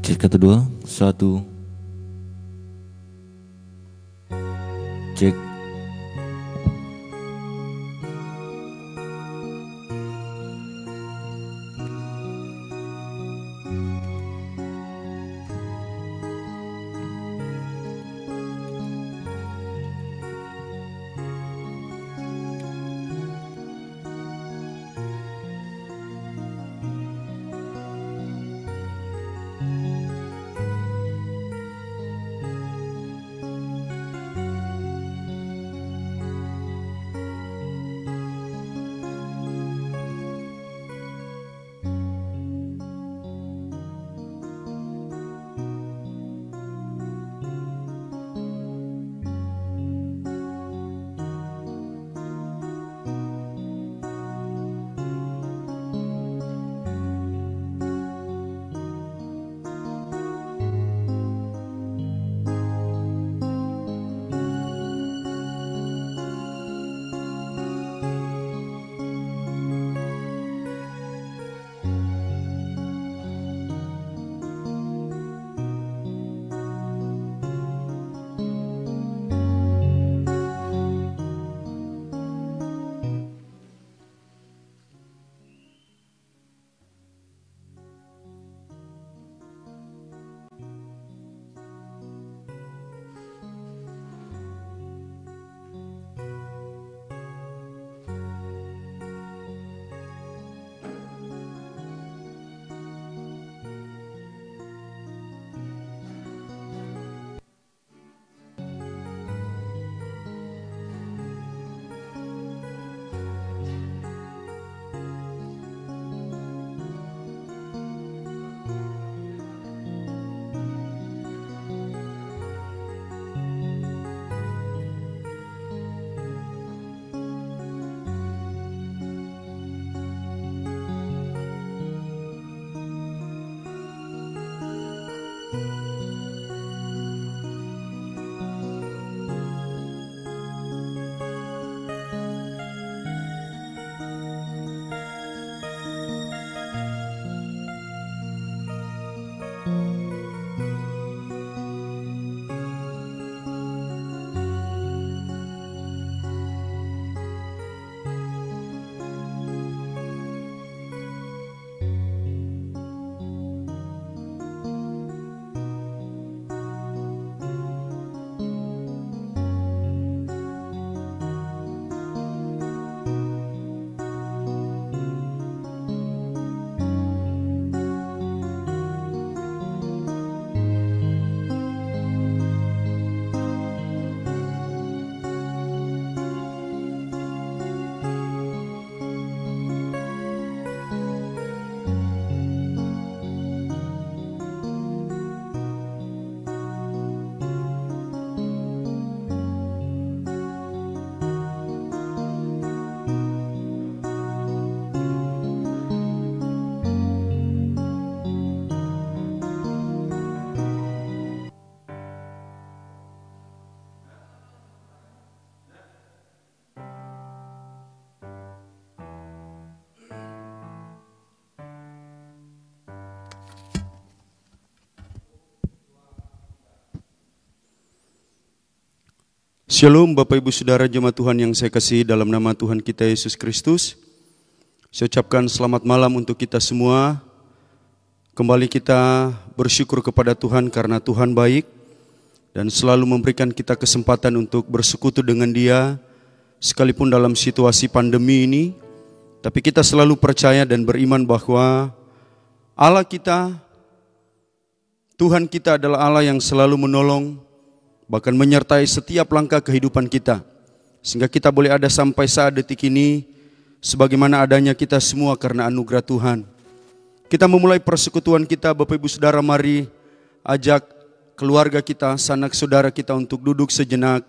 Cek kedua, 1. Cek. Shalom Bapak Ibu Saudara jemaat Tuhan yang saya kasihi dalam nama Tuhan kita Yesus Kristus. Saya ucapkan selamat malam untuk kita semua. Kembali kita bersyukur kepada Tuhan karena Tuhan baik dan selalu memberikan kita kesempatan untuk bersekutu dengan Dia sekalipun dalam situasi pandemi ini. Tapi kita selalu percaya dan beriman bahwa Allah kita, Tuhan kita adalah Allah yang selalu menolong, bahkan menyertai setiap langkah kehidupan kita. Sehingga kita boleh ada sampai saat detik ini, sebagaimana adanya kita semua karena anugerah Tuhan. Kita memulai persekutuan kita, Bapak Ibu Saudara, mari ajak keluarga kita, sanak saudara kita untuk duduk sejenak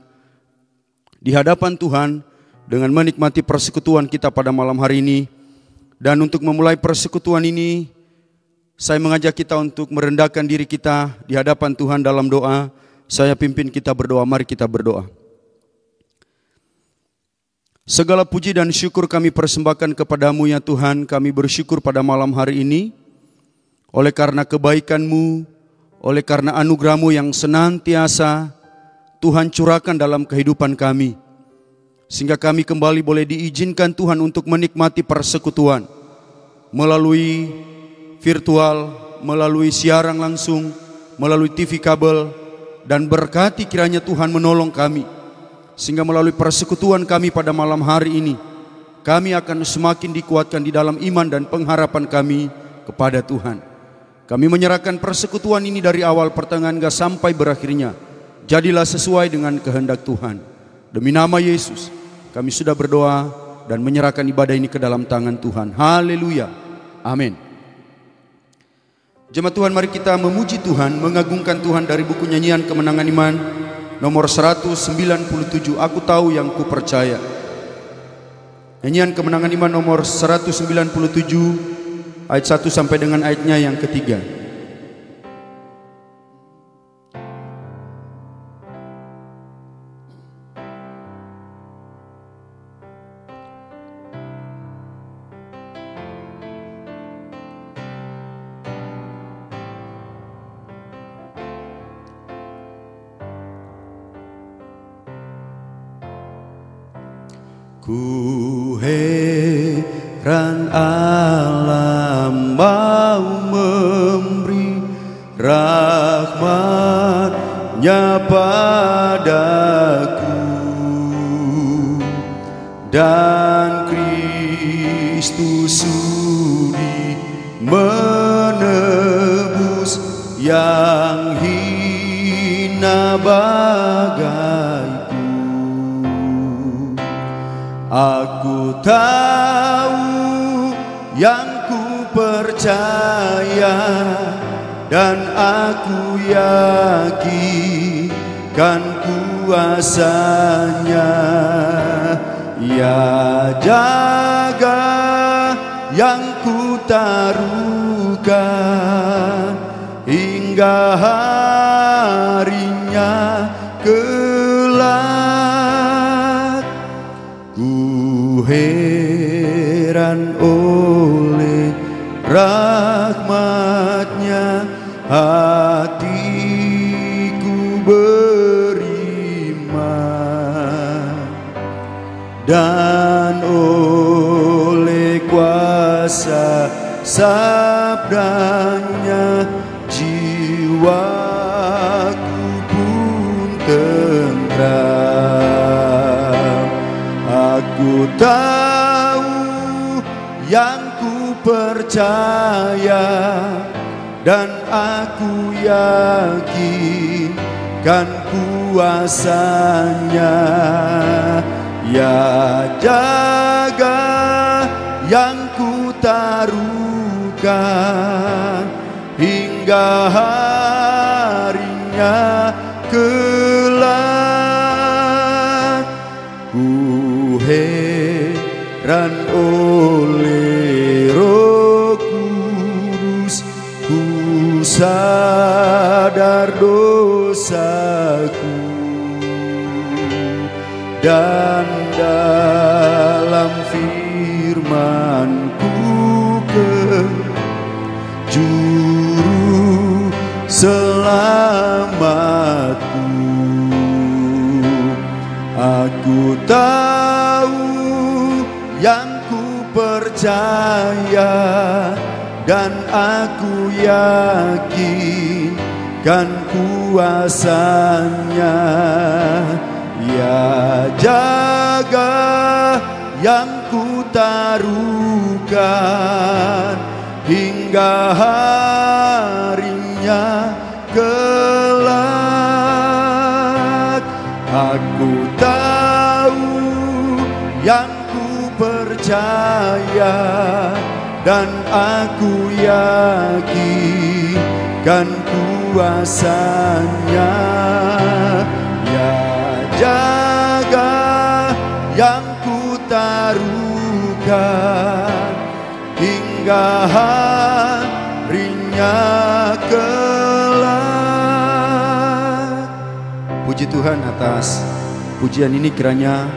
di hadapan Tuhan dengan menikmati persekutuan kita pada malam hari ini. Dan untuk memulai persekutuan ini, saya mengajak kita untuk merendahkan diri kita di hadapan Tuhan dalam doa. Saya pimpin kita berdoa, mari kita berdoa. Segala puji dan syukur kami persembahkan kepadamu ya Tuhan. Kami bersyukur pada malam hari ini oleh karena kebaikan-Mu, oleh karena anugerah-Mu yang senantiasa Tuhan curahkan dalam kehidupan kami. Sehingga kami kembali boleh diizinkan Tuhan untuk menikmati persekutuan melalui virtual, melalui siaran langsung, melalui TV kabel, dan berkati kiranya Tuhan menolong kami. Sehingga melalui persekutuan kami pada malam hari ini, kami akan semakin dikuatkan di dalam iman dan pengharapan kami kepada Tuhan. Kami menyerahkan persekutuan ini dari awal pertengahan hingga sampai berakhirnya. Jadilah sesuai dengan kehendak Tuhan. Demi nama Yesus, kami sudah berdoa dan menyerahkan ibadah ini ke dalam tangan Tuhan. Haleluya. Amin. Jemaat Tuhan, mari kita memuji Tuhan, mengagungkan Tuhan dari buku nyanyian Kemenangan Iman nomor 197, Aku Tahu Yang Ku Percaya. Nyanyian Kemenangan Iman nomor 197 ayat 1 sampai dengan ayatnya yang ketiga. Ku heran alam mau memberi rahmat-Nya padaku, dan Kristus sudi menebus yang hina bagaiku. Aku tahu yang ku percaya, dan aku yakin kan kuasa-Nya. Ya jaga yang ku taruhkan hingga harinya kelak. Heran oleh rahmat-Nya, hatiku beriman, dan oleh kuasa sabda-Nya jiwaku pun tentram. Aku tahu yang ku percaya, dan aku yakin kan kuasa-Nya. Ya jaga yang ku taruhkan hingga harinya kelak. Ku heran oleh Roh Kudus, ku sadar dosaku, dan dalam firman-Ku ke juru selamatku. Aku tahu yang ku percaya, dan aku yakin kan kuasa-Nya. Ya jaga yang ku taruhkan hingga harinya kelak. Aku tahu yang ku percaya, dan aku yakin kan kuasa-Nya. Ya jaga yang ku taruhkan hingga harinya kelak. Puji Tuhan atas pujian ini, kiranya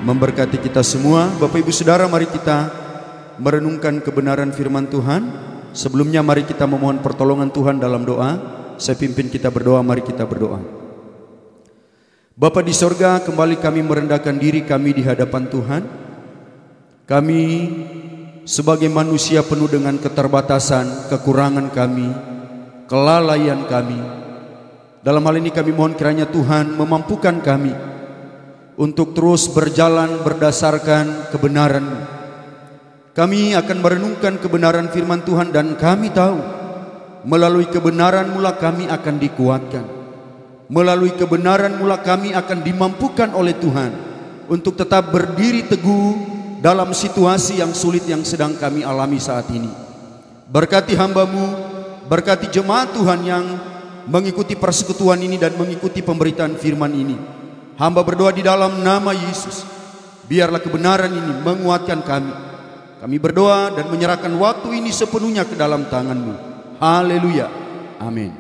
memberkati kita semua. Bapak Ibu Saudara, mari kita merenungkan kebenaran firman Tuhan. Sebelumnya mari kita memohon pertolongan Tuhan dalam doa. saya pimpin kita berdoa, mari kita berdoa. Bapa di sorga, kembali kami merendahkan diri kami di hadapan Tuhan. Kami sebagai manusia penuh dengan keterbatasan, kekurangan kami, kelalaian kami. Dalam hal ini kami mohon kiranya Tuhan memampukan kami untuk terus berjalan berdasarkan kebenaran-Mu. Kami akan merenungkan kebenaran firman Tuhan dan kami tahu melalui kebenaran mula kami akan dikuatkan. Melalui kebenaran mula kami akan dimampukan oleh Tuhan untuk tetap berdiri teguh dalam situasi yang sulit yang sedang kami alami saat ini. Berkati hamba-Mu, berkati jemaat Tuhan yang mengikuti persekutuan ini dan mengikuti pemberitaan firman ini. Hamba berdoa di dalam nama Yesus, biarlah kebenaran ini menguatkan kami. Kami berdoa dan menyerahkan waktu ini sepenuhnya ke dalam tangan-Mu. Haleluya. Amin.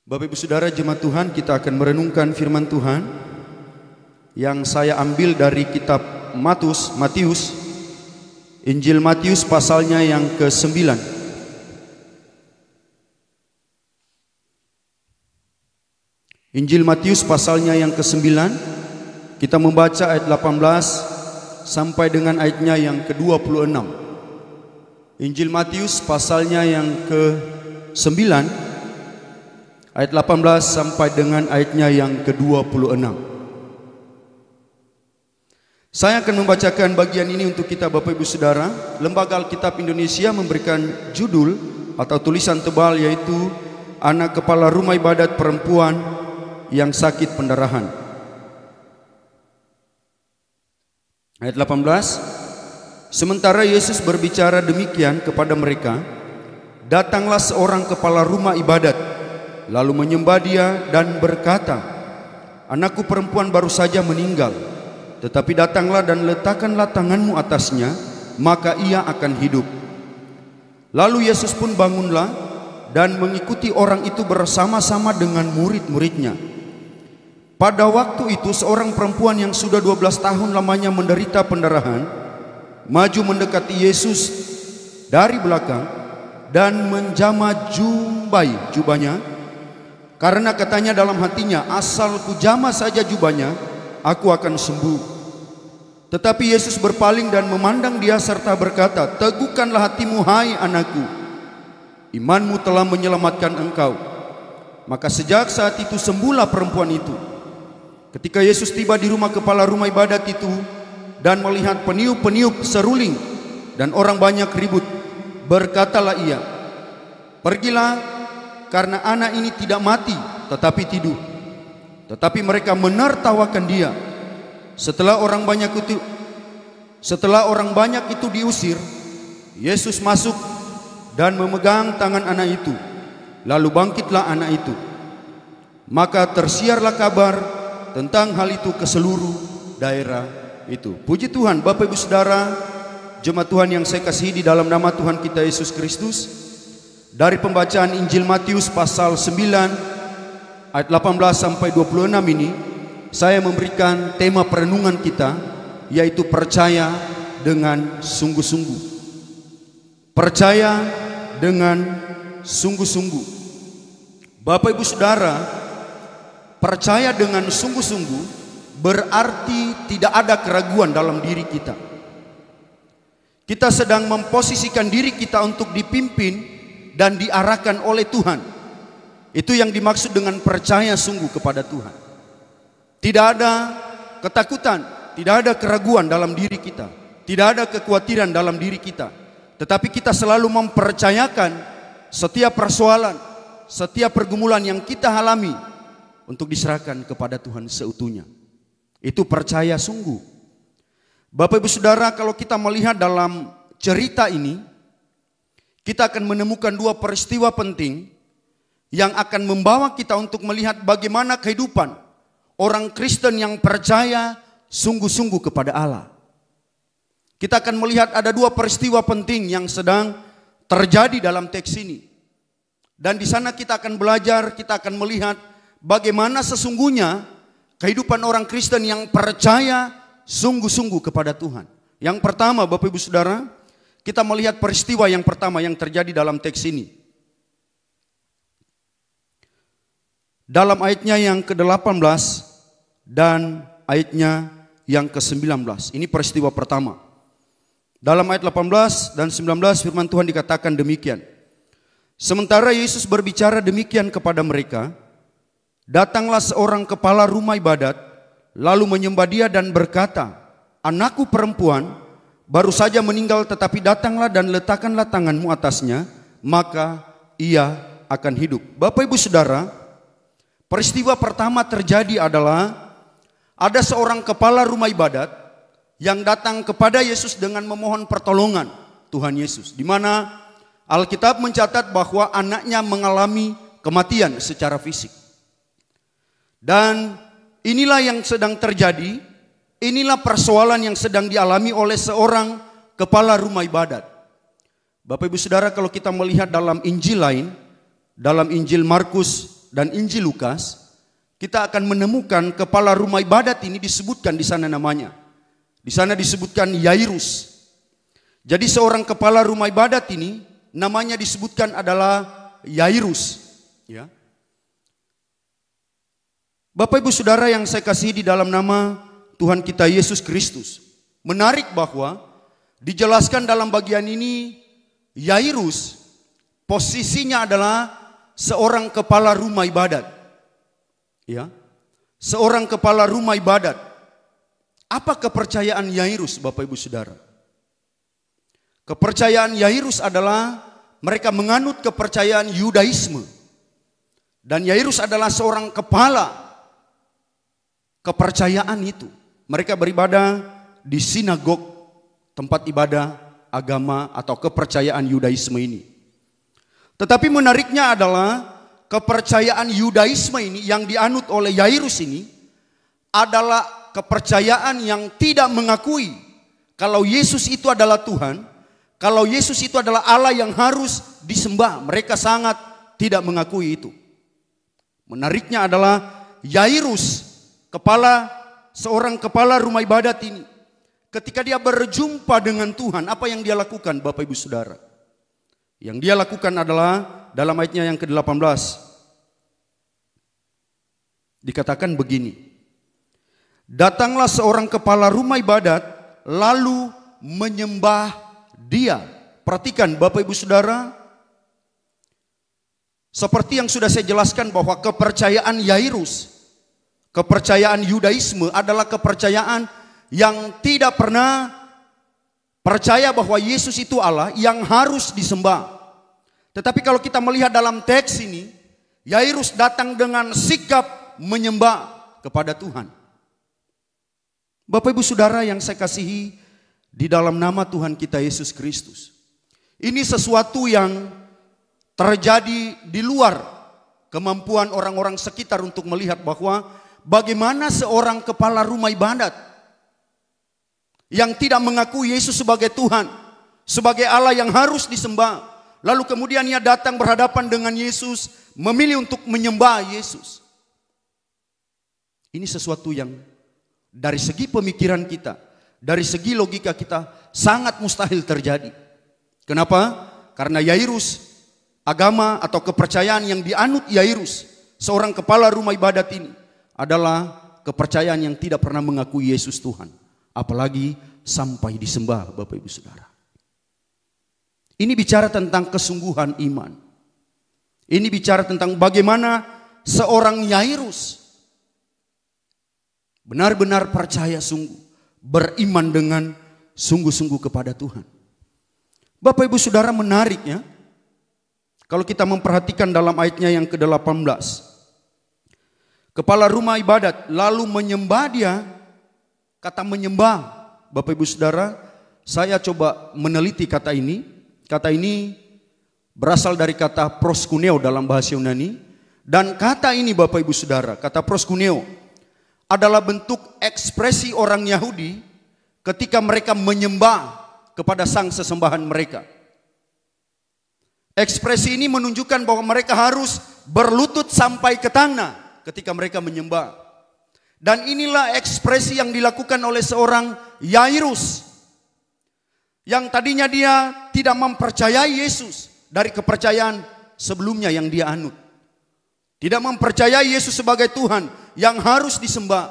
Bapak Ibu Saudara jemaat Tuhan, kita akan merenungkan firman Tuhan yang saya ambil dari kitab Matius, Injil Matius pasalnya yang ke-9. Injil Matius pasalnya yang ke-9, kita membaca ayat 18 sampai dengan ayatnya yang ke-26. Injil Matius pasalnya yang ke-9, ayat 18 sampai dengan ayatnya yang ke-26. Saya akan membacakan bagian ini untuk kita Bapak Ibu Saudara. Lembaga Alkitab Indonesia memberikan judul atau tulisan tebal yaitu Anak Kepala Rumah Ibadat Perempuan yang sakit pendarahan. Ayat 18. Sementara Yesus berbicara demikian kepada mereka, datanglah seorang kepala rumah ibadat, lalu menyembah dia dan berkata, anakku perempuan baru saja meninggal, tetapi datanglah dan letakkanlah tanganmu atasnya, maka ia akan hidup. Lalu Yesus pun bangunlah dan mengikuti orang itu bersama-sama dengan murid-muridnya. Pada waktu itu seorang perempuan yang sudah 12 tahun lamanya menderita pendarahan maju mendekati Yesus dari belakang dan menjamah jubahnya, karena katanya dalam hatinya, asal ku jamah saja jubahnya, aku akan sembuh. Tetapi Yesus berpaling dan memandang dia serta berkata, teguhkanlah hatimu hai anakku, imanmu telah menyelamatkan engkau. Maka sejak saat itu sembuhlah perempuan itu. Ketika Yesus tiba di rumah kepala rumah ibadat itu dan melihat peniup-peniup seruling dan orang banyak ribut, berkatalah ia, pergilah, karena anak ini tidak mati tetapi tidur. Tetapi mereka menertawakan dia. Setelah orang banyak itu diusir, Yesus masuk dan memegang tangan anak itu. Lalu bangkitlah anak itu. Maka tersiarlah kabar tentang hal itu ke seluruh daerah itu. Puji Tuhan. Bapak Ibu Saudara jemaat Tuhan yang saya kasihi di dalam nama Tuhan kita Yesus Kristus, dari pembacaan Injil Matius pasal 9 ayat 18 sampai 26 ini saya memberikan tema perenungan kita, yaitu percaya dengan sungguh-sungguh. Percaya dengan sungguh-sungguh. Bapak Ibu Saudara, percaya dengan sungguh-sungguh berarti tidak ada keraguan dalam diri kita. Kita sedang memposisikan diri kita untuk dipimpin dan diarahkan oleh Tuhan. Itu yang dimaksud dengan percaya sungguh kepada Tuhan. Tidak ada ketakutan, tidak ada keraguan dalam diri kita, tidak ada kekhawatiran dalam diri kita. Tetapi kita selalu mempercayakan setiap persoalan, setiap pergumulan yang kita alami untuk diserahkan kepada Tuhan seutuhnya. Itu percaya sungguh. Bapak Ibu Saudara, kalau kita melihat dalam cerita ini, kita akan menemukan dua peristiwa penting yang akan membawa kita untuk melihat bagaimana kehidupan orang Kristen yang percaya sungguh-sungguh kepada Allah. Kita akan melihat ada dua peristiwa penting yang sedang terjadi dalam teks ini. Dan di sana kita akan belajar, kita akan melihat bagaimana sesungguhnya kehidupan orang Kristen yang percaya sungguh-sungguh kepada Tuhan. Yang pertama, Bapak Ibu Saudara, kita melihat peristiwa yang pertama yang terjadi dalam teks ini. Dalam ayatnya yang ke-18 dan ayatnya yang ke-19. Ini peristiwa pertama. Dalam ayat 18 dan 19 firman Tuhan dikatakan demikian. Sementara Yesus berbicara demikian kepada mereka, datanglah seorang kepala rumah ibadat, lalu menyembah dia dan berkata, "Anakku perempuan baru saja meninggal, tetapi datanglah dan letakkanlah tanganmu atasnya, maka ia akan hidup." Bapak Ibu Saudara, peristiwa pertama terjadi adalah ada seorang kepala rumah ibadat yang datang kepada Yesus dengan memohon pertolongan Tuhan Yesus. Di mana Alkitab mencatat bahwa anaknya mengalami kematian secara fisik. Dan inilah yang sedang terjadi, inilah persoalan yang sedang dialami oleh seorang kepala rumah ibadat. Bapak Ibu Saudara, kalau kita melihat dalam Injil lain, dalam Injil Markus dan Injil Lukas, kita akan menemukan kepala rumah ibadat ini disebutkan di sana namanya. Di sana disebutkan Yairus. Jadi seorang kepala rumah ibadat ini namanya disebutkan adalah Yairus. Ya. Bapak Ibu Saudara yang saya kasihi di dalam nama Tuhan kita Yesus Kristus. Menarik bahwa dijelaskan dalam bagian ini Yairus posisinya adalah seorang kepala rumah ibadat. Ya. Seorang kepala rumah ibadat. Apa kepercayaan Yairus, Bapak Ibu Saudara? Kepercayaan Yairus adalah mereka menganut kepercayaan Yudaisme. Dan Yairus adalah seorang kepala kepercayaan itu. Mereka beribadah di sinagog, tempat ibadah agama atau kepercayaan Yudaisme ini. Tetapi menariknya adalah kepercayaan Yudaisme ini yang dianut oleh Yairus ini adalah kepercayaan yang tidak mengakui kalau Yesus itu adalah Tuhan, kalau Yesus itu adalah Allah yang harus disembah. Mereka sangat tidak mengakui itu. Menariknya adalah Yairus, seorang kepala rumah ibadat ini, ketika dia berjumpa dengan Tuhan, apa yang dia lakukan, Bapak Ibu Saudara? Yang dia lakukan adalah dalam ayatnya yang ke-18. Dikatakan begini. Datanglah seorang kepala rumah ibadat lalu menyembah dia. Perhatikan Bapak Ibu Saudara. Seperti yang sudah saya jelaskan bahwa kepercayaan Yairus, kepercayaan Yudaisme adalah kepercayaan yang tidak pernah percaya bahwa Yesus itu Allah yang harus disembah. Tetapi kalau kita melihat dalam teks ini, Yairus datang dengan sikap menyembah kepada Tuhan. Bapak Ibu Saudara yang saya kasihi di dalam nama Tuhan kita Yesus Kristus. Ini sesuatu yang terjadi di luar kemampuan orang-orang sekitar untuk melihat bahwa bagaimana seorang kepala rumah ibadat yang tidak mengakui Yesus sebagai Tuhan, sebagai Allah yang harus disembah, lalu kemudian ia datang berhadapan dengan Yesus, memilih untuk menyembah Yesus. Ini sesuatu yang dari segi pemikiran kita, dari segi logika kita sangat mustahil terjadi. Kenapa? Karena Yairus, agama atau kepercayaan yang dianut Yairus, seorang kepala rumah ibadat ini, adalah kepercayaan yang tidak pernah mengakui Yesus Tuhan. Apalagi sampai disembah, Bapak Ibu Saudara. Ini bicara tentang kesungguhan iman. Ini bicara tentang bagaimana seorang Yairus benar-benar percaya sungguh, beriman dengan sungguh-sungguh kepada Tuhan. Bapak Ibu Saudara, menariknya kalau kita memperhatikan dalam ayatnya yang ke-18. Kepala rumah ibadat lalu menyembah dia. Kata menyembah, Bapak Ibu Saudara, saya coba meneliti kata ini. Kata ini berasal dari kata proskuneo dalam bahasa Yunani. Dan kata ini Bapak Ibu Saudara, kata proskuneo adalah bentuk ekspresi orang Yahudi ketika mereka menyembah kepada sang sesembahan mereka. Ekspresi ini menunjukkan bahwa mereka harus berlutut sampai ke tanah ketika mereka menyembah. Dan inilah ekspresi yang dilakukan oleh seorang Yairus yang tadinya dia tidak mempercayai Yesus dari kepercayaan sebelumnya yang dia anut. Tidak mempercayai Yesus sebagai Tuhan yang harus disembah.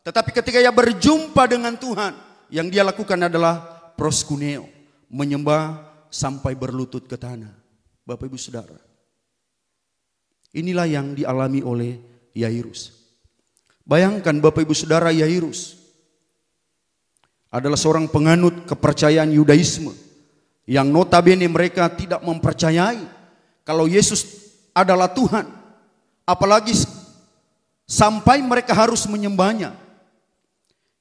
Tetapi ketika ia berjumpa dengan Tuhan, yang dia lakukan adalah proskuneo, menyembah sampai berlutut ke tanah. Bapak Ibu Saudara, inilah yang dialami oleh Yairus. Bayangkan Bapak Ibu Saudara, Yairus adalah seorang penganut kepercayaan Yudaisme yang notabene mereka tidak mempercayai kalau Yesus adalah Tuhan. Apalagi sampai mereka harus menyembahnya.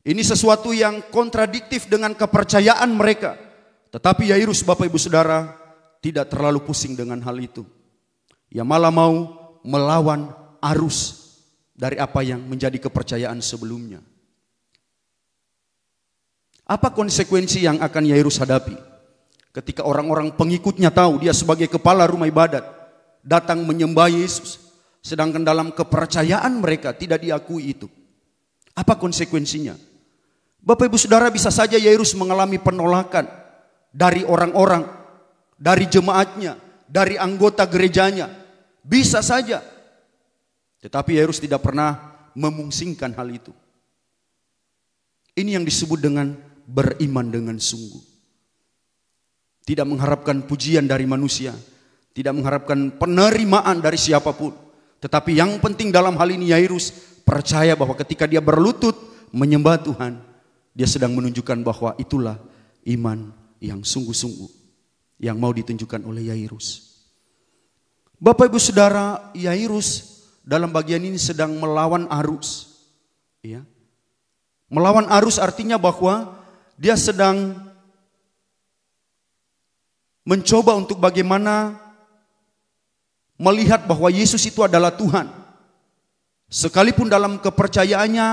Ini sesuatu yang kontradiktif dengan kepercayaan mereka. Tetapi Yairus, Bapak Ibu Saudara, tidak terlalu pusing dengan hal itu. Ia malah mau melawan arus dari apa yang menjadi kepercayaan sebelumnya. Apa konsekuensi yang akan Yairus hadapi ketika orang-orang pengikutnya tahu dia sebagai kepala rumah ibadat datang menyembah Yesus, sedangkan dalam kepercayaan mereka tidak diakui itu? Apa konsekuensinya? Bapak Ibu Saudara, bisa saja Yairus mengalami penolakan dari orang-orang, dari jemaatnya, dari anggota gerejanya. Bisa saja. Tetapi Yairus tidak pernah memungsingkan hal itu. Ini yang disebut dengan beriman dengan sungguh. Tidak mengharapkan pujian dari manusia, tidak mengharapkan penerimaan dari siapapun. Tetapi yang penting dalam hal ini Yairus percaya bahwa ketika dia berlutut menyembah Tuhan, dia sedang menunjukkan bahwa itulah iman yang sungguh-sungguh yang mau ditunjukkan oleh Yairus. Bapak Ibu Saudara, Yairus dalam bagian ini sedang melawan arus. Ya. Melawan arus artinya bahwa dia sedang mencoba untuk bagaimana melihat bahwa Yesus itu adalah Tuhan. Sekalipun dalam kepercayaannya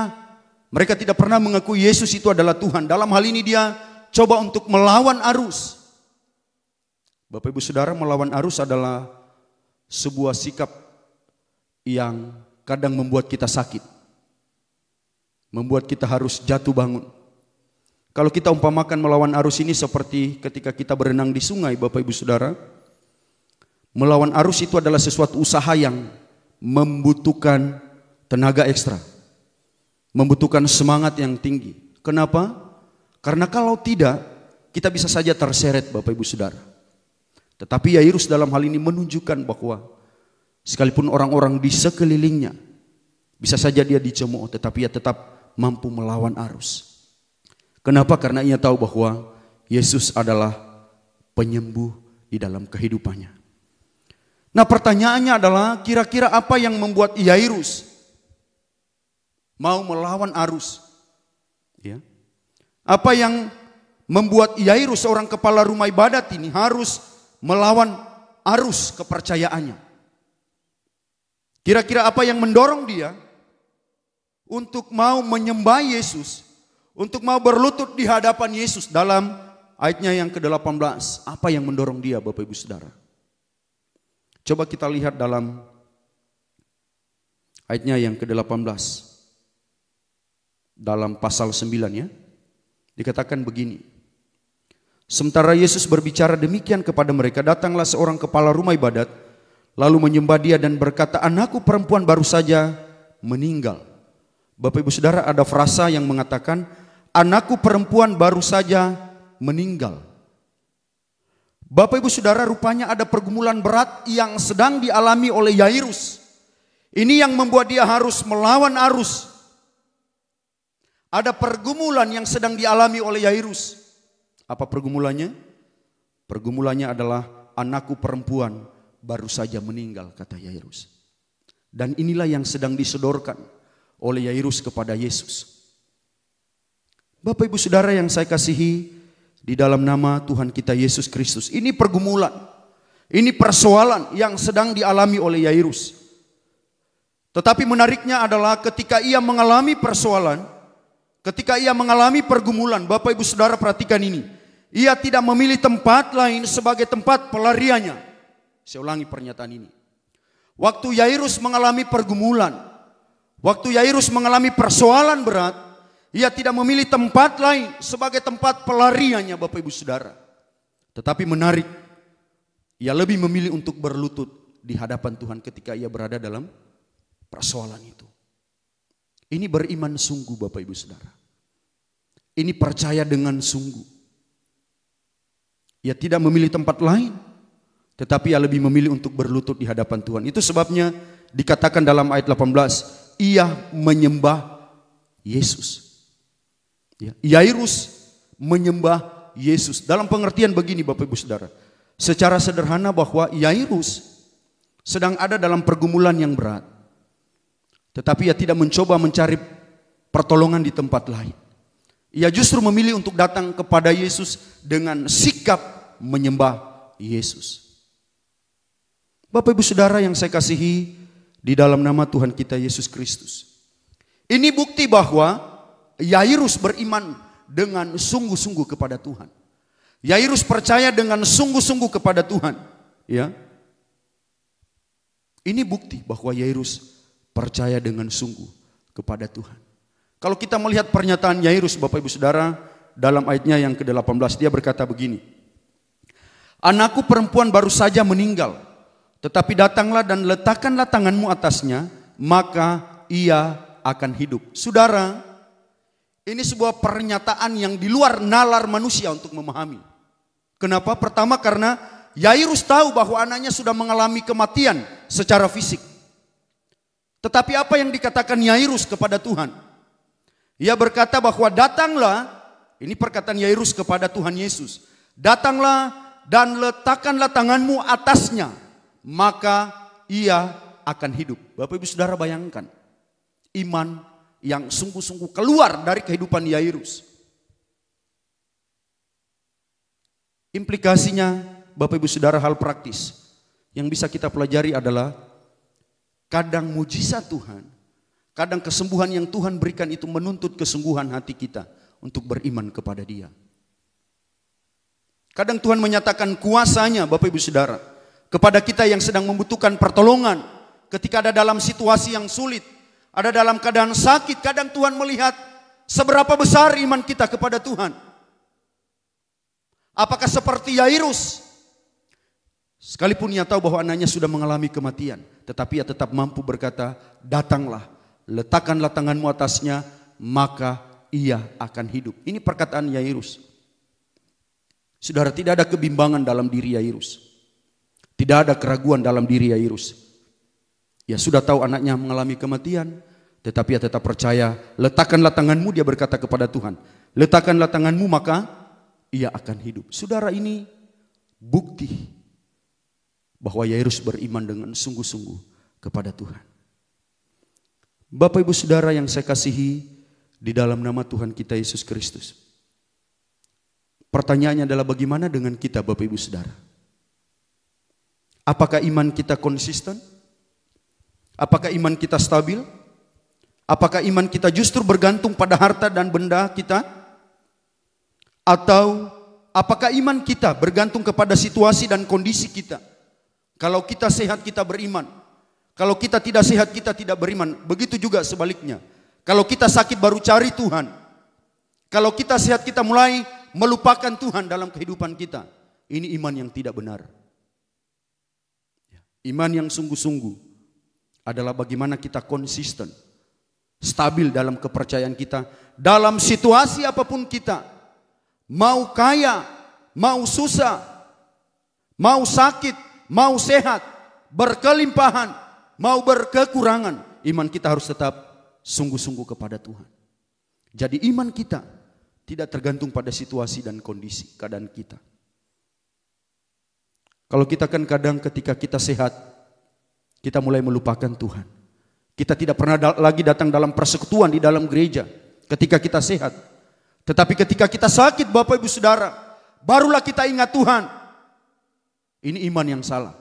mereka tidak pernah mengakui Yesus itu adalah Tuhan. Dalam hal ini dia coba untuk melawan arus. Bapak Ibu Saudara, melawan arus adalah sebuah sikap yang kadang membuat kita sakit. Membuat kita harus jatuh bangun. Kalau kita umpamakan melawan arus ini seperti ketika kita berenang di sungai, Bapak Ibu Saudara, melawan arus itu adalah sesuatu usaha yang membutuhkan tenaga ekstra, membutuhkan semangat yang tinggi. Kenapa? Karena kalau tidak, kita bisa saja terseret, Bapak Ibu Saudara. Tetapi Yairus dalam hal ini menunjukkan bahwa sekalipun orang-orang di sekelilingnya bisa saja dia dicemooh, tetapi ia tetap mampu melawan arus. Kenapa? Karena ia tahu bahwa Yesus adalah penyembuh di dalam kehidupannya. Nah, pertanyaannya adalah kira-kira apa yang membuat Yairus mau melawan arus? Ya. Apa yang membuat Yairus, seorang kepala rumah ibadat ini, harus melawan arus kepercayaannya? Kira-kira apa yang mendorong dia untuk mau menyembah Yesus, untuk mau berlutut di hadapan Yesus? Dalam ayatnya yang ke-18, apa yang mendorong dia, Bapak Ibu Saudara? Coba kita lihat dalam ayatnya yang ke-18. Dalam pasal 9 ya. Dikatakan begini. Sementara Yesus berbicara demikian kepada mereka, datanglah seorang kepala rumah ibadat, lalu menyembah dia dan berkata, anakku perempuan baru saja meninggal. Bapak Ibu Saudara, ada frasa yang mengatakan, anakku perempuan baru saja meninggal. Bapak Ibu Saudara, rupanya ada pergumulan berat yang sedang dialami oleh Yairus. Ini yang membuat dia harus melawan arus. Ada pergumulan yang sedang dialami oleh Yairus. Apa pergumulannya? Pergumulannya adalah anakku perempuan baru saja meninggal, kata Yairus. Dan inilah yang sedang disodorkan oleh Yairus kepada Yesus. Bapak Ibu Saudara yang saya kasihi, di dalam nama Tuhan kita Yesus Kristus, ini pergumulan, ini persoalan yang sedang dialami oleh Yairus. Tetapi menariknya adalah ketika ia mengalami persoalan, ketika ia mengalami pergumulan, Bapak Ibu Saudara perhatikan ini, ia tidak memilih tempat lain sebagai tempat pelariannya. Saya ulangi pernyataan ini. Waktu Yairus mengalami pergumulan, waktu Yairus mengalami persoalan berat, Ia tidak memilih tempat lain sebagai tempat pelariannya Bapak Ibu Saudara. Tetapi menarik, ia lebih memilih untuk berlutut di hadapan Tuhan ketika ia berada dalam persoalan itu. Ini beriman sungguh Bapak Ibu Saudara. Ini percaya dengan sungguh. Ia tidak memilih tempat lain, tetapi ia lebih memilih untuk berlutut di hadapan Tuhan. Itu sebabnya dikatakan dalam ayat 18, ia menyembah Yesus. Yairus menyembah Yesus. Dalam pengertian begini Bapak Ibu Saudara. Secara sederhana bahwa Yairus sedang ada dalam pergumulan yang berat. Tetapi ia tidak mencoba mencari pertolongan di tempat lain. Ia justru memilih untuk datang kepada Yesus dengan sikap menyembah Yesus. Bapak Ibu Saudara yang saya kasihi di dalam nama Tuhan kita Yesus Kristus. Ini bukti bahwa Yairus beriman dengan sungguh-sungguh kepada Tuhan. Yairus percaya dengan sungguh-sungguh kepada Tuhan. Ya. Ini bukti bahwa Yairus percaya dengan sungguh kepada Tuhan. Kalau kita melihat pernyataan Yairus Bapak Ibu Saudara dalam ayatnya yang ke-18, dia berkata begini. Anakku perempuan baru saja meninggal, tetapi datanglah dan letakkanlah tanganmu atasnya, maka ia akan hidup. Saudara, ini sebuah pernyataan yang di luar nalar manusia untuk memahami. Kenapa? Pertama karena Yairus tahu bahwa anaknya sudah mengalami kematian secara fisik. Tetapi apa yang dikatakan Yairus kepada Tuhan? Ia berkata bahwa datanglah, ini perkataan Yairus kepada Tuhan Yesus. Datanglah dan letakkanlah tanganmu atasnya, maka ia akan hidup. Bapak Ibu Saudara bayangkan, iman yang sungguh-sungguh keluar dari kehidupan Yairus. Implikasinya Bapak Ibu Saudara hal praktis yang bisa kita pelajari adalah kadang mujizat Tuhan, kadang kesembuhan yang Tuhan berikan itu menuntut kesungguhan hati kita untuk beriman kepada Dia. Kadang Tuhan menyatakan kuasanya Bapak Ibu Saudara kepada kita yang sedang membutuhkan pertolongan ketika ada dalam situasi yang sulit. Ada dalam keadaan sakit, kadang Tuhan melihat seberapa besar iman kita kepada Tuhan. Apakah seperti Yairus? Sekalipun ia tahu bahwa anaknya sudah mengalami kematian, tetapi ia tetap mampu berkata, datanglah, letakkanlah tanganmu atasnya, maka ia akan hidup. Ini perkataan Yairus. Saudara, tidak ada kebimbangan dalam diri Yairus. Tidak ada keraguan dalam diri Yairus. Ia sudah tahu anaknya mengalami kematian, tetapi ia tetap percaya. Letakkanlah tanganmu, dia berkata kepada Tuhan. Letakkanlah tanganmu, maka ia akan hidup. Saudara, ini bukti bahwa Yairus beriman dengan sungguh-sungguh kepada Tuhan. Bapak Ibu Saudara yang saya kasihi di dalam nama Tuhan kita Yesus Kristus. Pertanyaannya adalah bagaimana dengan kita Bapak Ibu Saudara? Apakah iman kita konsisten? Apakah iman kita stabil? Apakah iman kita justru bergantung pada harta dan benda kita? Atau apakah iman kita bergantung kepada situasi dan kondisi kita? Kalau kita sehat kita beriman. Kalau kita tidak sehat kita tidak beriman. Begitu juga sebaliknya. Kalau kita sakit baru cari Tuhan. Kalau kita sehat kita mulai melupakan Tuhan dalam kehidupan kita. Ini iman yang tidak benar. Iman yang sungguh-sungguh adalah bagaimana kita konsisten, stabil dalam kepercayaan kita, dalam situasi apapun kita, mau kaya, mau susah, mau sakit, mau sehat, berkelimpahan, mau berkekurangan, iman kita harus tetap sungguh-sungguh kepada Tuhan. Jadi iman kita tidak tergantung pada situasi dan kondisi keadaan kita. Kalau kita kan kadang ketika kita sehat, kita mulai melupakan Tuhan. Kita tidak pernah lagi datang dalam persekutuan di dalam gereja ketika kita sehat. Tetapi ketika kita sakit Bapak Ibu Saudara, barulah kita ingat Tuhan. Ini iman yang salah.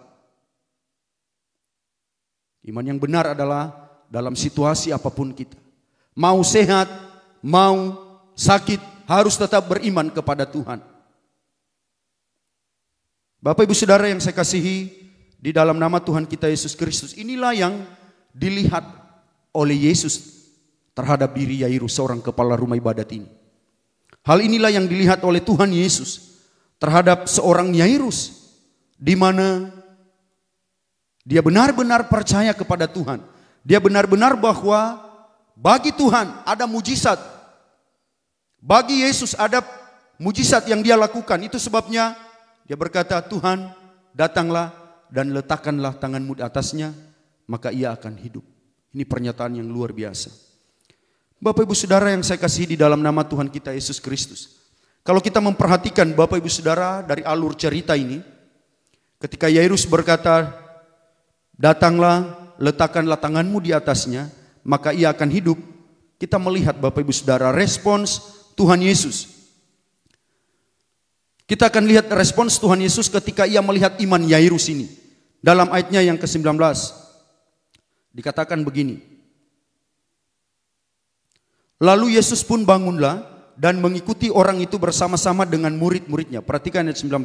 Iman yang benar adalah dalam situasi apapun kita. Mau sehat, mau sakit, harus tetap beriman kepada Tuhan. Bapak Ibu Saudara yang saya kasihi, di dalam nama Tuhan kita Yesus Kristus, inilah yang dilihat oleh Yesus terhadap diri Yairus, seorang kepala rumah ibadat ini. Hal inilah yang dilihat oleh Tuhan Yesus terhadap seorang Yairus, di mana dia benar-benar percaya kepada Tuhan. Dia benar-benar bahwa bagi Tuhan ada mujizat. Bagi Yesus ada mujizat yang dia lakukan. Itu sebabnya dia berkata, Tuhan datanglah dan letakkanlah tanganmu di atasnya, maka ia akan hidup. Ini pernyataan yang luar biasa. Bapak Ibu Saudara yang saya kasihi di dalam nama Tuhan kita Yesus Kristus. Kalau kita memperhatikan Bapak Ibu Saudara dari alur cerita ini, ketika Yairus berkata, datanglah, letakkanlah tanganmu di atasnya, maka ia akan hidup. Kita melihat Bapak Ibu Saudara respons Tuhan Yesus. Kita akan lihat respons Tuhan Yesus ketika ia melihat iman Yairus ini. Dalam ayatnya yang ke-19 dikatakan begini. Lalu Yesus pun bangunlah dan mengikuti orang itu bersama-sama dengan murid-muridnya. Perhatikan ayat 19.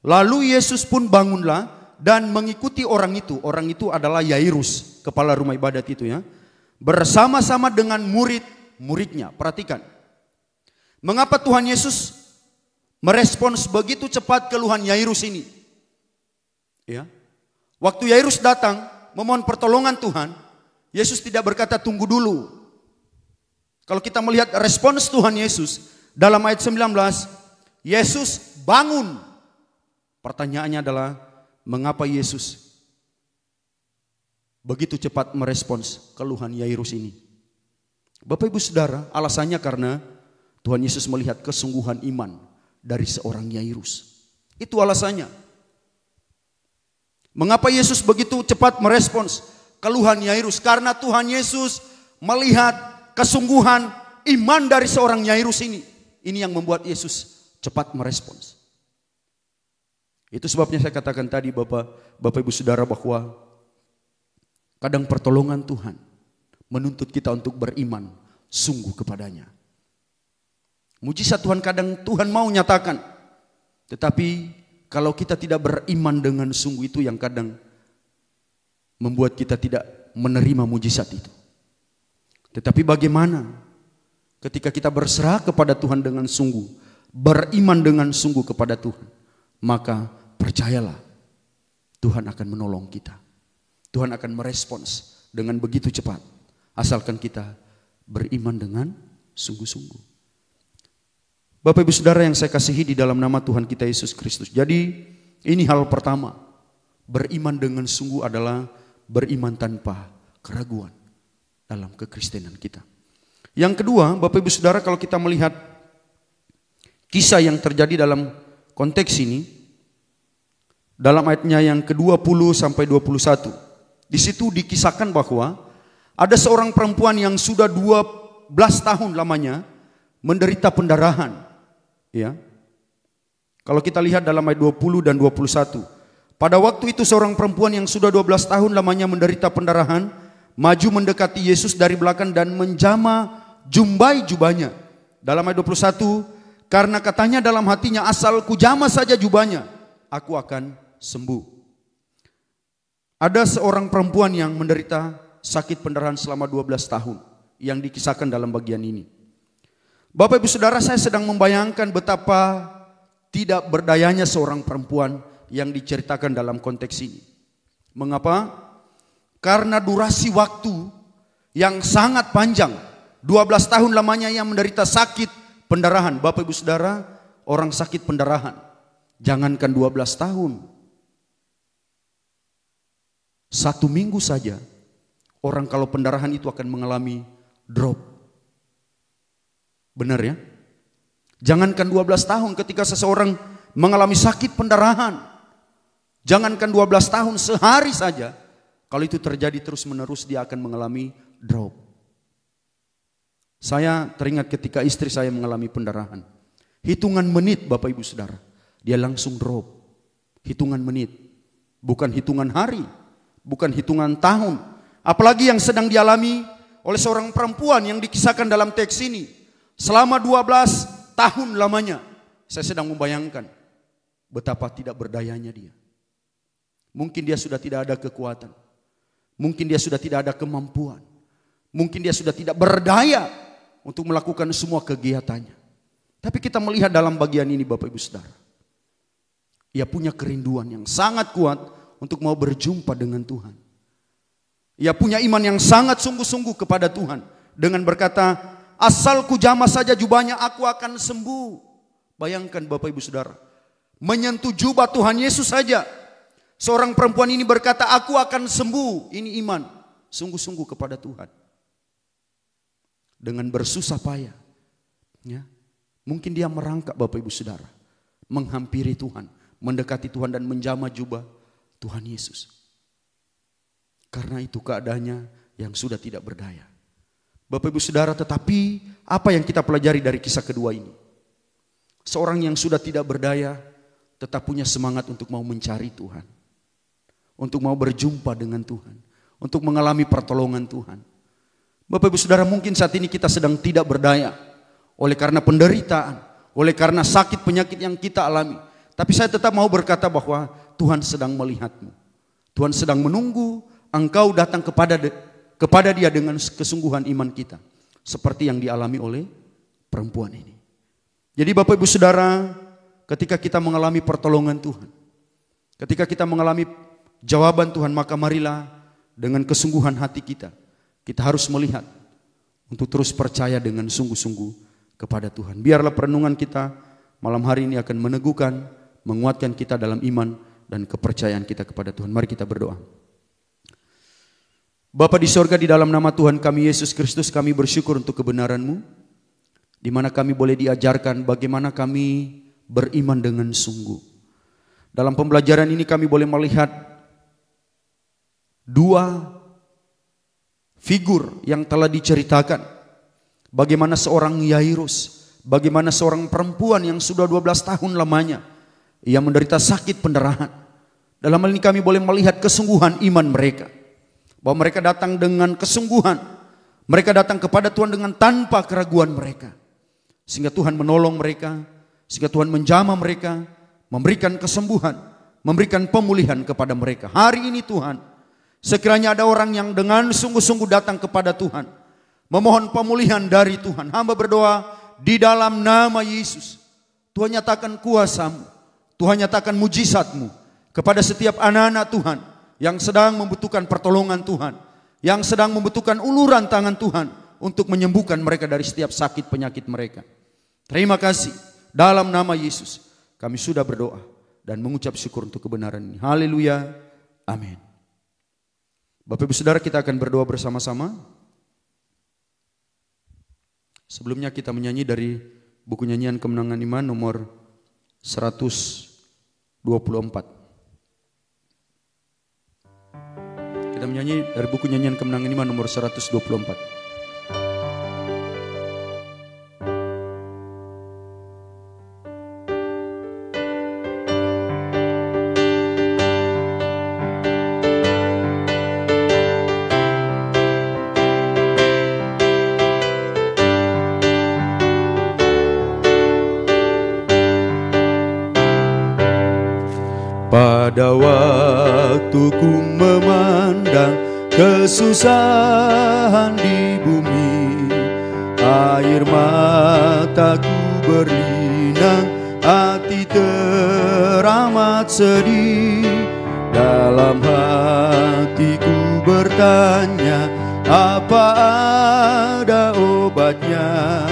Lalu Yesus pun bangunlah dan mengikuti orang itu. Orang itu adalah Yairus, kepala rumah ibadat itu ya. Bersama-sama dengan murid-muridnya. Perhatikan. Mengapa Tuhan Yesus merespons begitu cepat keluhan Yairus ini? Ya. Waktu Yairus datang memohon pertolongan Tuhan, Yesus tidak berkata tunggu dulu. Kalau kita melihat respons Tuhan Yesus dalam ayat 19, Yesus bangun. Pertanyaannya adalah, mengapa Yesus begitu cepat merespons keluhan Yairus ini? Bapak Ibu Saudara, alasannya karena Tuhan Yesus melihat kesungguhan iman dari seorang Yairus. Itu alasannya. Mengapa Yesus begitu cepat merespons keluhan Yairus? Karena Tuhan Yesus melihat kesungguhan iman dari seorang Yairus ini. Ini yang membuat Yesus cepat merespons. Itu sebabnya saya katakan tadi Bapak Ibu Saudara bahwa kadang pertolongan Tuhan menuntut kita untuk beriman sungguh kepadanya. Mujizat Tuhan kadang Tuhan mau nyatakan. Tetapi kalau kita tidak beriman dengan sungguh, itu yang kadang membuat kita tidak menerima mujizat itu. Tetapi bagaimana ketika kita berserah kepada Tuhan dengan sungguh, beriman dengan sungguh kepada Tuhan, maka percayalah Tuhan akan menolong kita. Tuhan akan merespons dengan begitu cepat, asalkan kita beriman dengan sungguh-sungguh. Bapak Ibu Saudara yang saya kasihi di dalam nama Tuhan kita Yesus Kristus. Jadi ini hal pertama, beriman dengan sungguh adalah beriman tanpa keraguan dalam kekristenan kita. Yang kedua, Bapak Ibu Saudara, kalau kita melihat kisah yang terjadi dalam konteks ini, dalam ayatnya yang ke-20 sampai 21, di situ dikisahkan bahwa ada seorang perempuan yang sudah 12 tahun lamanya menderita pendarahan. Ya. Kalau kita lihat dalam ayat 20 dan 21, pada waktu itu seorang perempuan yang sudah 12 tahun lamanya menderita pendarahan maju mendekati Yesus dari belakang dan menjama jumbai jubahnya. Dalam ayat 21, karena katanya dalam hatinya, asal ku jama saja jubahnya, aku akan sembuh. Ada seorang perempuan yang menderita sakit pendarahan selama 12 tahun yang dikisahkan dalam bagian ini. Bapak Ibu Saudara, saya sedang membayangkan betapa tidak berdayanya seorang perempuan yang diceritakan dalam konteks ini. Mengapa? Karena durasi waktu yang sangat panjang, 12 tahun lamanya yang menderita sakit pendarahan. Bapak Ibu Saudara, orang sakit pendarahan, jangankan 12 tahun, 1 minggu saja orang kalau pendarahan itu akan mengalami drop. Benar ya? Jangankan 12 tahun ketika seseorang mengalami sakit pendarahan, jangankan 12 tahun, sehari saja kalau itu terjadi terus menerus dia akan mengalami drop. Saya teringat ketika istri saya mengalami pendarahan. Hitungan menit Bapak Ibu Saudara, dia langsung drop. Hitungan menit, bukan hitungan hari, bukan hitungan tahun. Apalagi yang sedang dialami oleh seorang perempuan yang dikisahkan dalam teks ini. Selama 12 tahun lamanya, saya sedang membayangkan betapa tidak berdayanya dia. Mungkin dia sudah tidak ada kekuatan. Mungkin dia sudah tidak ada kemampuan. Mungkin dia sudah tidak berdaya untuk melakukan semua kegiatannya. Tapi kita melihat dalam bagian ini Bapak Ibu Saudara, ia punya kerinduan yang sangat kuat untuk mau berjumpa dengan Tuhan. Ia punya iman yang sangat sungguh-sungguh kepada Tuhan dengan berkata, asal ku jamah saja jubahnya aku akan sembuh. Bayangkan Bapak Ibu Saudara, menyentuh jubah Tuhan Yesus saja. Seorang perempuan ini berkata, aku akan sembuh. Ini iman sungguh-sungguh kepada Tuhan. Dengan bersusah payah, ya, mungkin dia merangkak Bapak Ibu Saudara, menghampiri Tuhan, mendekati Tuhan dan menjamah jubah Tuhan Yesus. Karena itu keadaannya yang sudah tidak berdaya. Bapak Ibu Saudara, tetapi apa yang kita pelajari dari kisah kedua ini? Seorang yang sudah tidak berdaya tetap punya semangat untuk mau mencari Tuhan, untuk mau berjumpa dengan Tuhan, untuk mengalami pertolongan Tuhan. Bapak Ibu Saudara, mungkin saat ini kita sedang tidak berdaya oleh karena penderitaan, oleh karena sakit penyakit yang kita alami. Tapi saya tetap mau berkata bahwa Tuhan sedang melihatmu. Tuhan sedang menunggu engkau datang kepada Dia dengan kesungguhan iman kita, seperti yang dialami oleh perempuan ini. Jadi Bapak Ibu Saudara, ketika kita mengalami pertolongan Tuhan, ketika kita mengalami jawaban Tuhan, maka marilah dengan kesungguhan hati kita harus melihat untuk terus percaya dengan sungguh-sungguh kepada Tuhan. Biarlah perenungan kita malam hari ini akan meneguhkan, menguatkan kita dalam iman dan kepercayaan kita kepada Tuhan. Mari kita berdoa. Bapa di sorga, di dalam nama Tuhan kami Yesus Kristus, kami bersyukur untuk kebenaran-Mu, di mana kami boleh diajarkan bagaimana kami beriman dengan sungguh. Dalam pembelajaran ini kami boleh melihat dua figur yang telah diceritakan. Bagaimana seorang Yairus, bagaimana seorang perempuan yang sudah 12 tahun lamanya ia menderita sakit pendarahan. Dalam hal ini kami boleh melihat kesungguhan iman mereka, bahwa mereka datang dengan kesungguhan, mereka datang kepada Tuhan dengan tanpa keraguan mereka, sehingga Tuhan menolong mereka, sehingga Tuhan menjamah mereka, memberikan kesembuhan, memberikan pemulihan kepada mereka. Hari ini Tuhan, sekiranya ada orang yang dengan sungguh-sungguh datang kepada Tuhan, memohon pemulihan dari Tuhan, hamba berdoa di dalam nama Yesus, Tuhan nyatakan kuasa-Mu, Tuhan nyatakan mujizat-Mu kepada setiap anak-anak Tuhan yang sedang membutuhkan pertolongan Tuhan, yang sedang membutuhkan uluran tangan Tuhan untuk menyembuhkan mereka dari setiap sakit penyakit mereka. Terima kasih, dalam nama Yesus kami sudah berdoa dan mengucap syukur untuk kebenaran ini. Haleluya, amin. Bapak Ibu Saudara, kita akan berdoa bersama-sama. Sebelumnya kita menyanyi dari buku nyanyian Kemenangan Iman nomor 124. Kita menyanyi dari buku nyanyian Kemenangan Iman nomor 124. Pada waktu ku memandang kesusahan di bumi, air mataku berlinang, hati teramat sedih. Dalam hatiku bertanya, apa ada obatnya?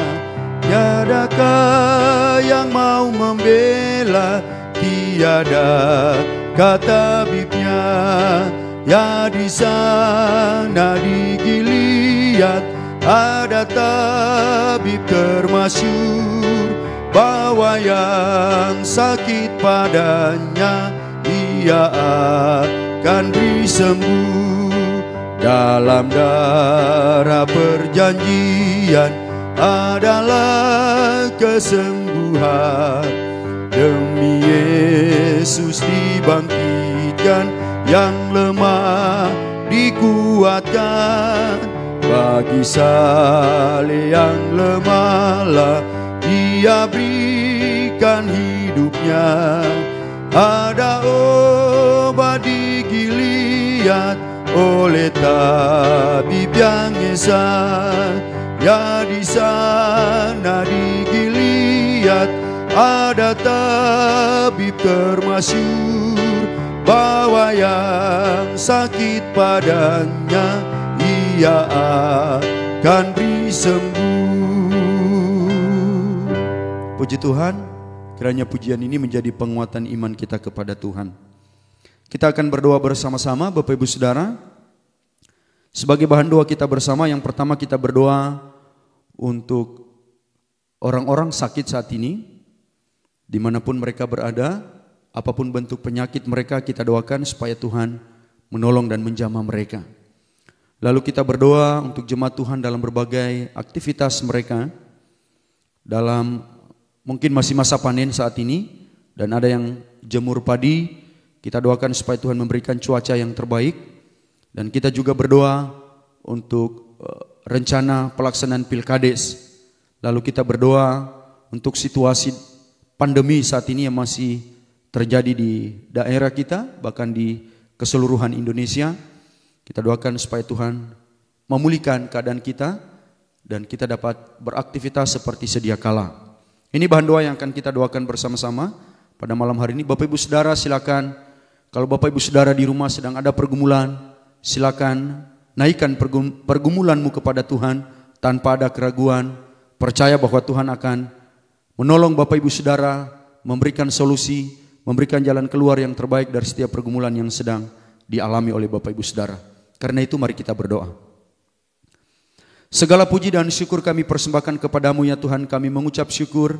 Tiadakah yang mau membela? Tiada kata tabibnya. Ya di sana di Gilead ada tabib termasyhur, bahwa yang sakit padanya ia akan disembuh. Dalam darah perjanjian adalah kesembuhan. Demi Yesus dibangkitkan, yang lemah dikuatkan. Bagi Saleh yang lemahlah Dia berikan hidupnya. Ada obat di Gilead, oleh tabib yang esa. Ya di sana di Gilead ada tabib termasyhur, bawa yang sakit padanya, ia akan beri sembuh. Puji Tuhan, kiranya pujian ini menjadi penguatan iman kita kepada Tuhan. Kita akan berdoa bersama-sama Bapak Ibu Saudara. Sebagai bahan doa kita bersama, yang pertama kita berdoa untuk orang-orang sakit saat ini, dimanapun mereka berada, apapun bentuk penyakit mereka, kita doakan supaya Tuhan menolong dan menjamah mereka. Lalu kita berdoa untuk jemaat Tuhan dalam berbagai aktivitas mereka, dalam mungkin masih masa panen saat ini, dan ada yang jemur padi, kita doakan supaya Tuhan memberikan cuaca yang terbaik. Dan kita juga berdoa untuk rencana pelaksanaan Pilkades. Lalu kita berdoa untuk situasi pandemi saat ini yang masih terjadi di daerah kita, bahkan di keseluruhan Indonesia. Kita doakan supaya Tuhan memulihkan keadaan kita dan kita dapat beraktivitas seperti sedia kala. Ini bahan doa yang akan kita doakan bersama-sama pada malam hari ini. Bapak Ibu Saudara, silakan kalau Bapak Ibu Saudara di rumah sedang ada pergumulan, silakan naikkan pergumulanmu kepada Tuhan tanpa ada keraguan. Percaya bahwa Tuhan akan menolong Bapak Ibu Saudara, memberikan solusi, memberikan jalan keluar yang terbaik dari setiap pergumulan yang sedang dialami oleh Bapak Ibu Saudara. Karena itu mari kita berdoa. Segala puji dan syukur kami persembahkan kepadamu ya Tuhan. Kami mengucap syukur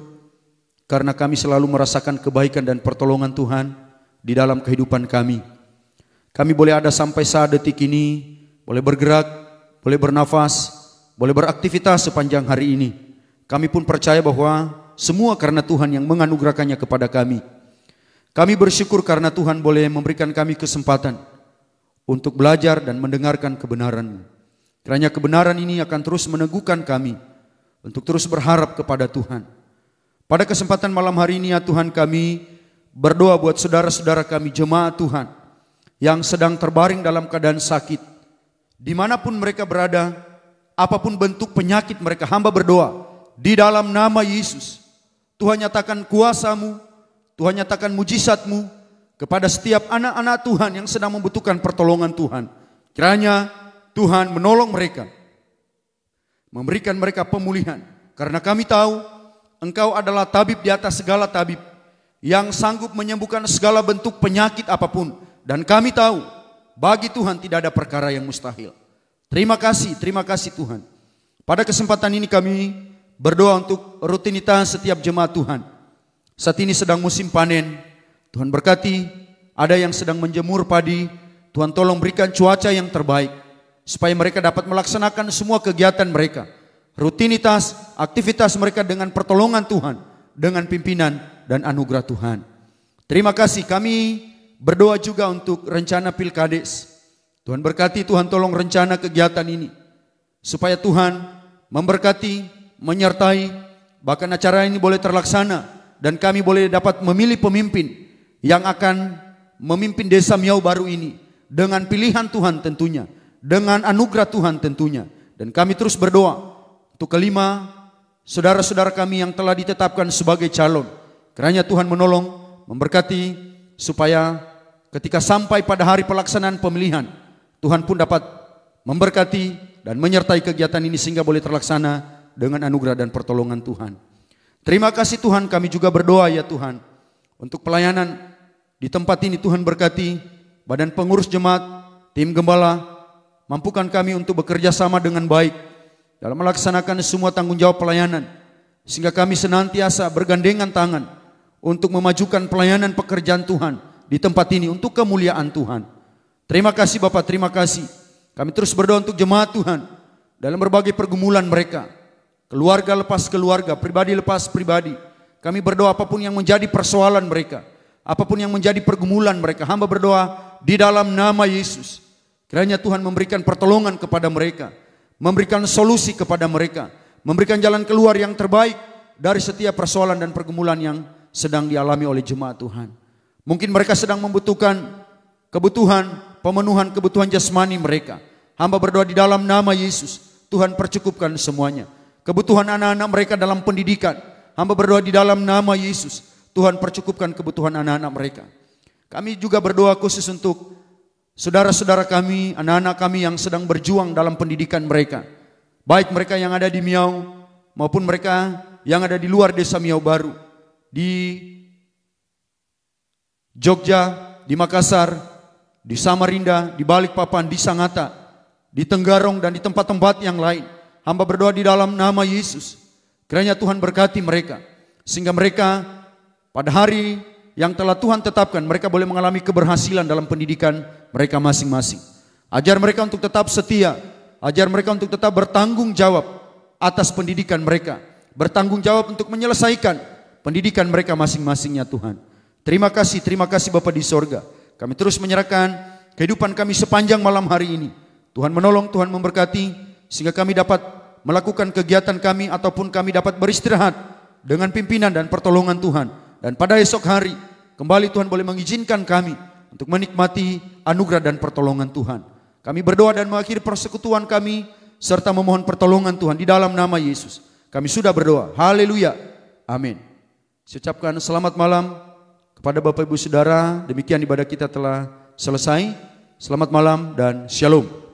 karena kami selalu merasakan kebaikan dan pertolongan Tuhan di dalam kehidupan kami. Kami boleh ada sampai saat detik ini, boleh bergerak, boleh bernafas, boleh beraktivitas sepanjang hari ini. Kami pun percaya bahwa semua karena Tuhan yang menganugerahkannya kepada kami. Kami bersyukur karena Tuhan boleh memberikan kami kesempatan untuk belajar dan mendengarkan kebenaran-Mu. Kiranya kebenaran ini akan terus meneguhkan kami untuk terus berharap kepada Tuhan. Pada kesempatan malam hari ini ya Tuhan, kami berdoa buat saudara-saudara kami jemaat Tuhan yang sedang terbaring dalam keadaan sakit. Dimanapun mereka berada, apapun bentuk penyakit mereka, hamba berdoa di dalam nama Yesus. Tuhan nyatakan kuasa-Mu, Tuhan nyatakan mujizat-Mu kepada setiap anak-anak Tuhan yang sedang membutuhkan pertolongan Tuhan. Kiranya Tuhan menolong mereka, memberikan mereka pemulihan. Karena kami tahu Engkau adalah tabib di atas segala tabib, yang sanggup menyembuhkan segala bentuk penyakit apapun. Dan kami tahu bagi Tuhan tidak ada perkara yang mustahil. Terima kasih Tuhan. Pada kesempatan ini kami berdoa untuk rutinitas setiap jemaat Tuhan. Saat ini sedang musim panen. Tuhan berkati, ada yang sedang menjemur padi. Tuhan tolong berikan cuaca yang terbaik supaya mereka dapat melaksanakan semua kegiatan mereka, rutinitas, aktivitas mereka dengan pertolongan Tuhan, dengan pimpinan dan anugerah Tuhan. Terima kasih. Kami berdoa juga untuk rencana Pilkades. Tuhan berkati, Tuhan tolong rencana kegiatan ini supaya Tuhan memberkati, menyertai, bahkan acara ini boleh terlaksana dan kami boleh dapat memilih pemimpin yang akan memimpin desa Miau Baru ini dengan pilihan Tuhan tentunya, dengan anugerah Tuhan tentunya. Dan kami terus berdoa untuk kelima saudara-saudara kami yang telah ditetapkan sebagai calon. Kiranya Tuhan menolong, memberkati, supaya ketika sampai pada hari pelaksanaan pemilihan, Tuhan pun dapat memberkati dan menyertai kegiatan ini sehingga boleh terlaksana dengan anugerah dan pertolongan Tuhan. Terima kasih Tuhan, kami juga berdoa ya Tuhan untuk pelayanan di tempat ini. Tuhan berkati badan pengurus jemaat, tim gembala, mampukan kami untuk bekerja sama dengan baik dalam melaksanakan semua tanggung jawab pelayanan, sehingga kami senantiasa bergandengan tangan untuk memajukan pelayanan pekerjaan Tuhan di tempat ini untuk kemuliaan Tuhan. Terima kasih Bapak, terima kasih. Kami terus berdoa untuk jemaat Tuhan dalam berbagai pergumulan mereka, keluarga lepas keluarga, pribadi lepas pribadi. Kami berdoa apapun yang menjadi persoalan mereka, apapun yang menjadi pergumulan mereka, hamba berdoa di dalam nama Yesus. Kiranya Tuhan memberikan pertolongan kepada mereka, memberikan solusi kepada mereka, memberikan jalan keluar yang terbaik dari setiap persoalan dan pergumulan yang sedang dialami oleh jemaat Tuhan. Mungkin mereka sedang membutuhkan kebutuhan pemenuhan kebutuhan jasmani mereka. Hamba berdoa di dalam nama Yesus, Tuhan percukupkan semuanya. Kebutuhan anak-anak mereka dalam pendidikan, hamba berdoa di dalam nama Yesus, Tuhan percukupkan kebutuhan anak-anak mereka. Kami juga berdoa khusus untuk saudara-saudara kami, anak-anak kami yang sedang berjuang dalam pendidikan mereka. Baik mereka yang ada di Miau maupun mereka yang ada di luar desa Miau Baru. Di Jogja, di Makassar, di Samarinda, di Balikpapan, di Sangatta, di Tenggarong dan di tempat-tempat yang lain. Hamba berdoa di dalam nama Yesus. Kiranya Tuhan berkati mereka. Sehingga mereka pada hari yang telah Tuhan tetapkan, mereka boleh mengalami keberhasilan dalam pendidikan mereka masing-masing. Ajar mereka untuk tetap setia. Ajar mereka untuk tetap bertanggung jawab atas pendidikan mereka. Bertanggung jawab untuk menyelesaikan pendidikan mereka masing-masingnya Tuhan. Terima kasih Bapa di sorga. Kami terus menyerahkan kehidupan kami sepanjang malam hari ini. Tuhan menolong, Tuhan memberkati, sehingga kami dapat melakukan kegiatan kami ataupun kami dapat beristirahat dengan pimpinan dan pertolongan Tuhan. Dan pada esok hari, kembali Tuhan boleh mengizinkan kami untuk menikmati anugerah dan pertolongan Tuhan. Kami berdoa dan mengakhiri persekutuan kami serta memohon pertolongan Tuhan di dalam nama Yesus. Kami sudah berdoa. Haleluya. Amin. Saya ucapkan selamat malam kepada Bapak Ibu Saudara. Demikian ibadah kita telah selesai. Selamat malam dan shalom.